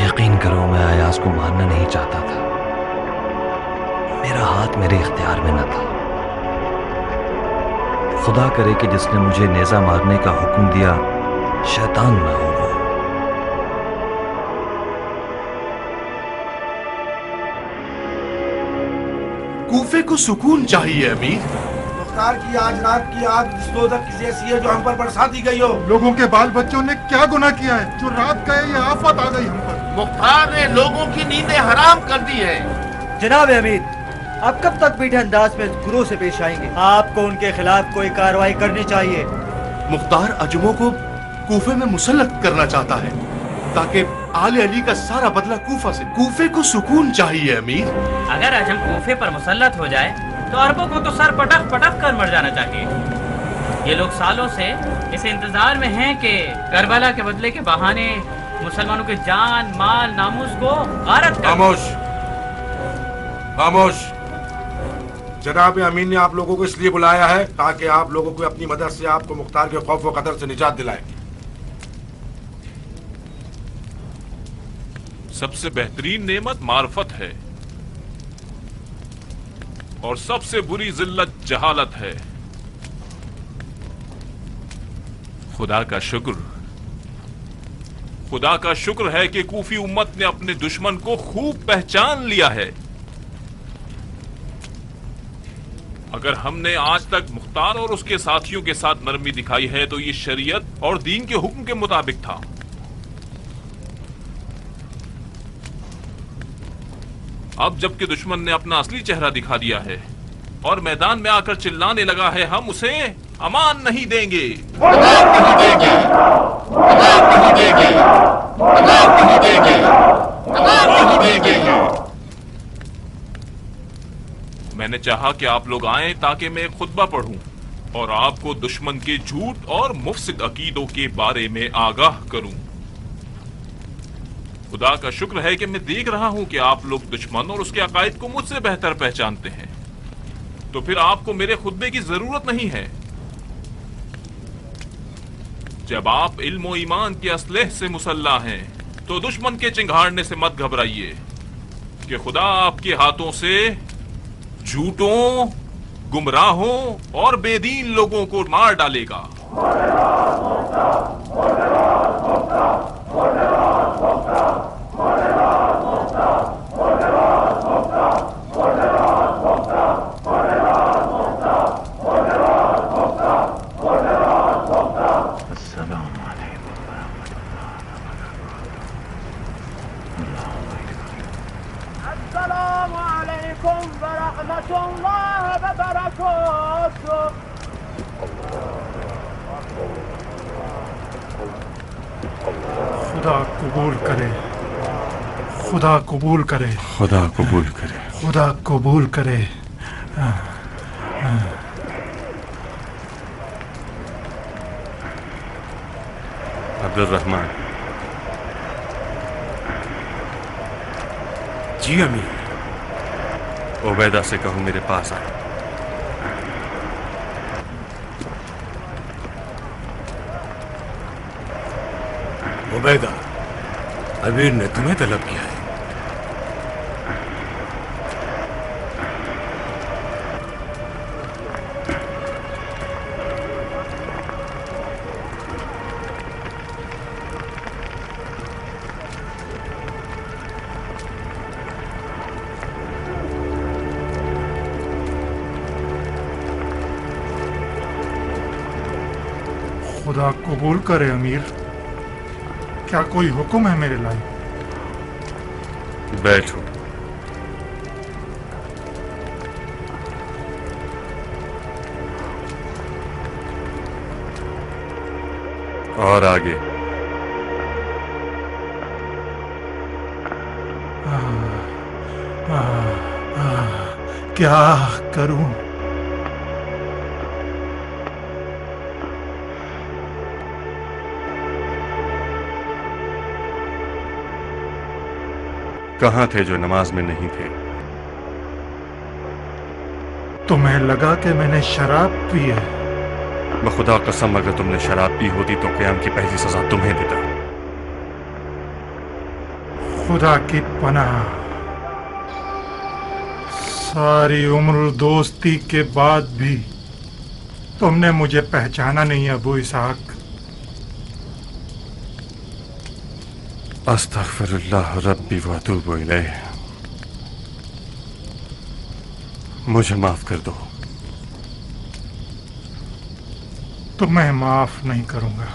یقین کرو میں ایاز کو مارنا نہیں چاہتا تھا، میرا ہاتھ میرے اختیار میں نہ تھا۔ خدا کرے کہ جس نے مجھے نیزہ مارنے کا حکم دیا شیطان نہ ہو وہ۔ کوفے کو سکون چاہیے امیر۔ مختار کی آج رات کی آگ اس دوزخ کی جیسی ہے جو ہم پر برسا دی گئی ہو۔ لوگوں کے بال بچوں نے کیا گناہ کیا ہے جو رات گئے یہ آفت آ گئی ہم پر؟ مختار نے لوگوں کی نیندیں حرام کر دی ہے۔ جناب امیر، آپ کب تک میٹھے انداز میں گروہ سے پیش آئیں گے؟ آپ کو ان کے خلاف کوئی کارروائی کرنی چاہیے۔ مختار عجموں کو کوفے میں مسلط کرنا چاہتا ہے تاکہ آل علی کا سارا بدلہ کوفہ سے۔ کوفے کو سکون چاہیے امیر۔ اگر عجم کوفے پر مسلط ہو جائے تو عربوں کو تو سر پٹک پٹک کر مر جانا چاہیے۔ یہ لوگ سالوں سے اس انتظار میں ہیں کہ کربلا کے بدلے کے بہانے مسلمانوں کے جان مال ناموس کو غارت کر۔ خاموش خاموش، جناب امین نے آپ لوگوں کو اس لیے بلایا ہے تاکہ آپ لوگوں کو اپنی مدد سے آپ کو مختار کے خوف و قدر سے نجات دلائے۔ سب سے بہترین نعمت معرفت ہے اور سب سے بری ذلت جہالت ہے۔ خدا کا شکر ہے کہ کوفی امت نے اپنے دشمن کو خوب پہچان لیا ہے۔ اگر ہم نے آج تک مختار اور اس کے ساتھیوں کے ساتھ نرمی دکھائی ہے تو یہ شریعت اور دین کے حکم کے مطابق تھا۔ اب جبکہ دشمن نے اپنا اصلی چہرہ دکھا دیا ہے اور میدان میں آ کر چلانے لگا ہے، ہم اسے امان نہیں دیں گے۔ میں نے چاہا کہ آپ لوگ آئیں تاکہ میں ایک خطبہ پڑھوں اور آپ کو دشمن کے جھوٹ اور مفسد عقیدوں کے بارے میں آگاہ کروں۔ خدا کا شکر ہے کہ میں دیکھ رہا ہوں کہ آپ لوگ دشمن اور اس کے عقائد کو مجھ سے بہتر پہچانتے ہیں، تو پھر آپ کو میرے خطبے کی ضرورت نہیں ہے۔ جب آپ علم و ایمان کے اسلحے سے مسلح ہیں تو دشمن کے چنگھاڑنے سے مت گھبرائیے کہ خدا آپ کے ہاتھوں سے جھوٹوں، گمراہوں اور بے دین لوگوں کو مار ڈالے گا۔ خدا قبول کرے، خدا قبول کرے، خدا قبول کرے، خدا قبول کرے۔ عبد الرحمن۔ جی امیر۔ عبیدہ سے کہو میرے پاس آئے۔ उबैदा, अमीर ने तुम्हें तलब किया है। खुदा कबूल करे अमीर, क्या कोई हुक्म है मेरे लायक? बैठो। और आगे? क्या करूं? कहाँ थे जो नमाज में नहीं थे? तुम्हें लगा कि मैंने शराब पी है? बखुदा कसम, अगर तुमने शराब पी होती तो क़याम की पहली सजा तुम्हें देता। खुदा की पनाह, सारी उम्र दोस्ती के बाद भी तुमने मुझे पहचाना नहीं अबू इसहाक। अस्तगफिरुल्लाह रब्बी व अतूबु इलैह। मुझे माफ कर दो। तुम्हें माफ नहीं करूंगा।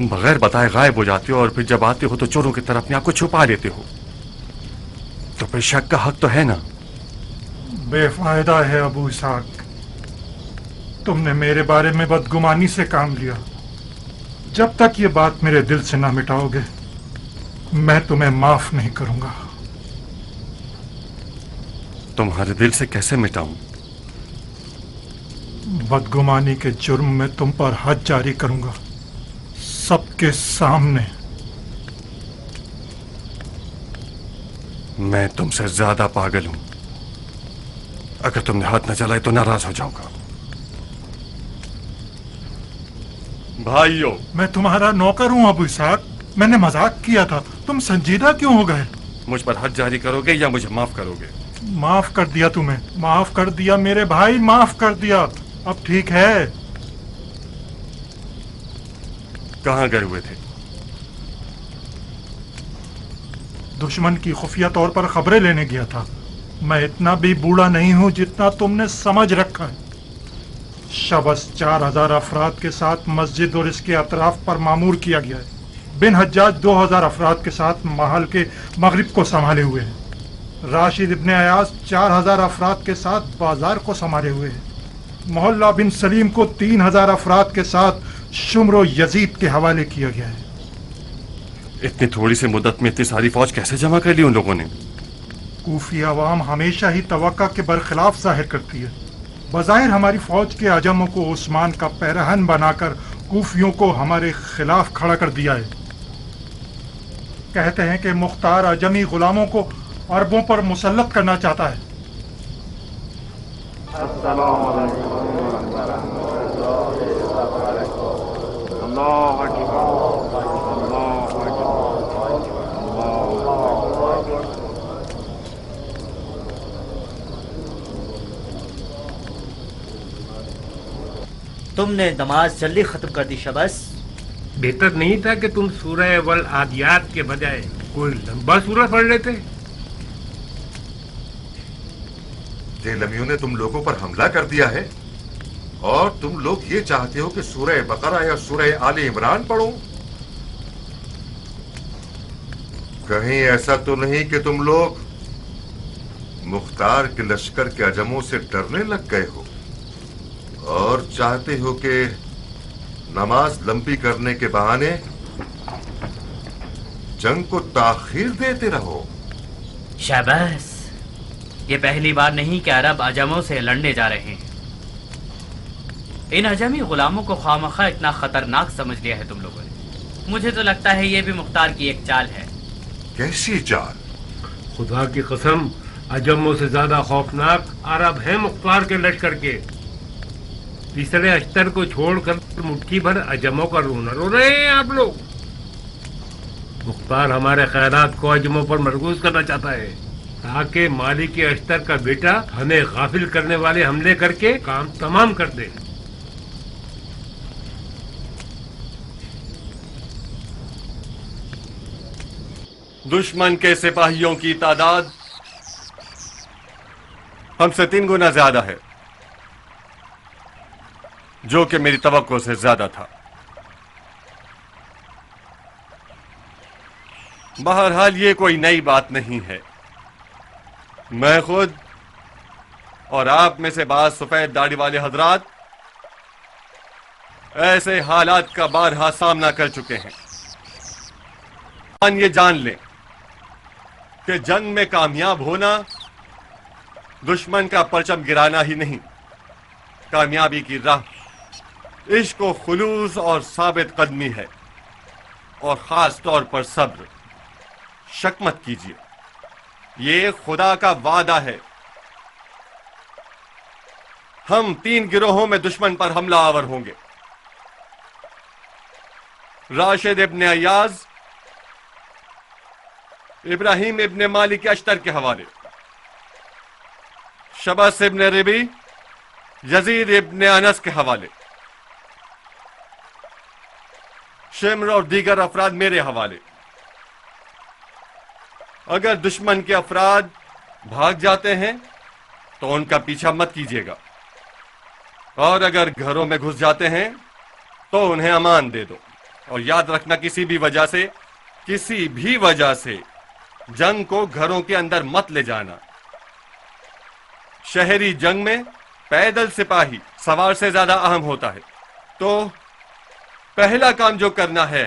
बगैर बताए गायब हो जाते हो और फिर जब आते हो तो चोरों की तरह अपने आप को छुपा लेते हो। तो फिर शक का हक तो है ना? बेफायदा है अबू इसहाक, तुमने मेरे बारे में बदगुमानी से काम लिया। जब तक ये बात मेरे दिल से ना मिटाओगे मैं तुम्हें माफ नहीं करूंगा। तुम्हारे दिल से कैसे मिटाऊं? बदगुमानी के जुर्म में तुम पर हद जारी करूंगा, सबके सामने। मैं तुमसे ज्यादा पागल हूं। अगर तुमने हाथ न चलाए तो नाराज हो जाऊंगा। भाइयों, मैं तुम्हारा नौकर हूं अबू इसहाक, मैंने मजाक किया था, तुम संजीदा क्यों हो गए? मुझ पर हद जारी करोगे या मुझे माफ करोगे? माफ कर दिया तुम्हें, माफ कर दिया मेरे भाई, माफ कर दिया। अब ठीक है। कहां गए हुए थे? दुश्मन की खुफिया तौर पर खबरें लेने गया था। मैं इतना भी बूढ़ा नहीं हूं जितना तुमने समझ रखा है। शबस 4000 अफराद के साथ मस्जिद और इसके अतराफ पर मामूर किया गया है। बिन हज्जाज 2000 अफराद के साथ महल के मगरिब को संभाले हुए हैं। राशिद इब्ने अयाज 4000 अफराद के साथ बाजार को संभाले हुए हैं। मोहल्ला बिन सलीम को 3000 अफराद के साथ शुम्र यजीद के हवाले किया गया है। इतनी थोड़ी सी मुद्दत में इतनी सारी फौज कैसे जमा कर ली उन लोगों ने? कूफी अवाम हमेशा ही तवक्का के बरखिलाफ जाहिर करती है। बज़ाहिर हमारी फौज के अजमों को उस्मान का पैरहन बनाकर कूफियों को हमारे खिलाफ खड़ा कर दिया है। कहते हैं कि मुख्तार अजमी गुलामों को अरबों पर मुसल्लत करना चाहता है। तुमने नमाज जल्दी खत्म कर दी शबस। बेहतर नहीं था कि तुम सूरह वल आदियात के बजाय कोई लंबा सूरह पढ़ लेते? तेलमियों ने तुम लोगों पर हमला कर दिया है और तुम लोग ये चाहते हो कि सूरह बकरा या सूरह आले इमरान पढ़ो? कहीं ऐसा तो नहीं कि तुम लोग मुख्तार के लश्कर के अजमों से डरने लग गए हो और चाहते हो कि नमाज लंबी करने के बहाने जंग को ताखीर देते रहो? शाबाश, ये पहली बार नहीं कि अरब अजमों से लड़ने जा रहे हैं। इन अजमी गुलामों को खामखा इतना खतरनाक समझ लिया है तुम लोगों ने। मुझे तो लगता है ये भी मुख्तार की एक चाल है। कैसी चाल? खुदा की कसम, अजमों से ज्यादा खौफनाक अरब हैं मुख्तार के लश्कर के। तीसरे अख्तर को छोड़कर मुट्ठी भर अजमों का रोना रो रहे हैं आप लोग। मुख्तार हमारे खैरात को अजमों पर मरकूज करना चाहता है ताकि मालिक अश्तर का बेटा हमें गाफिल करने वाले हमले करके काम तमाम कर दे। दुश्मन के सिपाहियों की तादाद हमसे 3 गुना ज्यादा है, जो कि मेरी तवक्को से ज्यादा था। बहरहाल ये कोई नई बात नहीं है। मैं खुद और आप में से बाज सफेद दाढ़ी वाले हजरात ऐसे हालात का बारहा सामना कर चुके हैं। ये जान लें कि जंग में कामयाब होना दुश्मन का परचम गिराना ही नहीं, कामयाबी की राह इश्क व खुलूस और साबित कदमी है, और खास तौर पर सब्र। शक मत कीजिए, ये खुदा का वादा है। हम 3 गिरोहों में दुश्मन पर हमला आवर होंगे। राशिद इब्न अय्याज इब्राहिम इब्न मालिक अश्तर के हवाले, शबस इब्न रिबी यजीद इब्न अनस के हवाले, शिम्र और दीगर अफराद मेरे हवाले। अगर दुश्मन के अफराद भाग जाते हैं तो उनका पीछा मत कीजिएगा, और अगर घरों में घुस जाते हैं तो उन्हें अमान दे दो। और याद रखना, किसी भी वजह से जंग को घरों के अंदर मत ले जाना। शहरी जंग में पैदल सिपाही सवार से ज्यादा अहम होता है। तो पहला काम जो करना है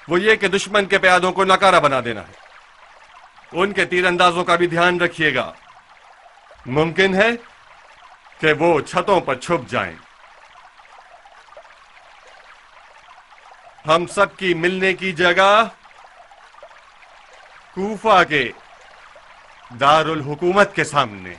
वो ये कि दुश्मन के प्यादों को नकारा बना देना है। उनके तीरंदाजों का भी ध्यान रखिएगा। मुमकिन है कि वो छतों पर छुप जाएं। हम सब की मिलने की जगह कूफा के दारुल हुकूमत के सामने।